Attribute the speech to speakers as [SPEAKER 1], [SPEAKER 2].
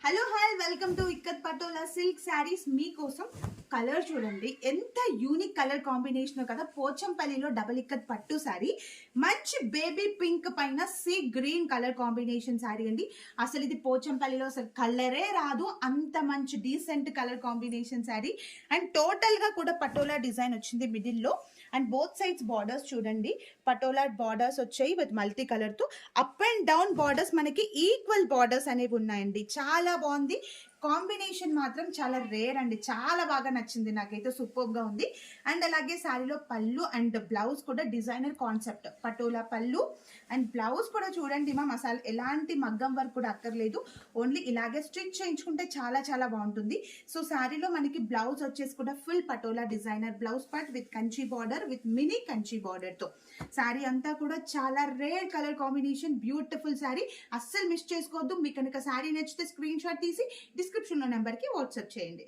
[SPEAKER 1] Hello hi welcome to ikat patola silk saris. మీకోసం colour చూడండి, ఎంత యూనిక్ కలర్ కాంబినేషన్ కదా. పోచంపల్లిలో డబల్ ఇక్కత్ పట్టు శారీ, మంచి బేబీ పింక్ పైన sea green colour combination sari అండి. అసలు ఇది పోచంపల్లిలో అసలు కలరే రాదు, అంత మంచి decent colour combination sari. And total గా కూడా పటోలా డిజైన్ వచ్చింది మిడిల్ లో. అండ్ బోత్ సైడ్స్ బార్డర్స్ చూడండి, పటోలా బార్డర్స్ వచ్చాయి విత్ మల్టీ కలర్ తో. అప్ అండ్ డౌన్ బార్డర్స్ మనకి ఈక్వల్ బార్డర్స్ అనేవి ఉన్నాయండి. చాలా బాగుంది కాంబినేషన్, మాత్రం చాలా రేర్ అండి. చాలా బాగా నచ్చింది నాకైతే, సూపర్ గా ఉంది. అండ్ అలాగే శారీలో పళ్ళు అండ్ బ్లౌజ్ కూడా డిజైనర్ కాన్సెప్ట్ పటోలా పళ్ళు. అండ్ బ్లౌజ్ కూడా చూడండి మ్యామ్, అసలు ఎలాంటి మగ్గం వర్క్ కూడా అక్కర్లేదు, ఓన్లీ ఇలాగే స్టిచ్ చేయించుకుంటే చాలా చాలా బాగుంటుంది. సో శారీలో మనకి బ్లౌజ్ వచ్చేసి కూడా full patola designer blouse part with Kanchi border, with mini Kanchi border తో. శారీ అంతా కూడా చాలా rare colour combination, beautiful sari, అస్సలు మిస్ చేసుకోవద్దు. మీకు కనుక శారీ నచ్చితే స్క్రీన్ షాట్ తీసి డిస్క్రిప్షన్ లో నెంబర్ కి వాట్సాప్ చేయండి.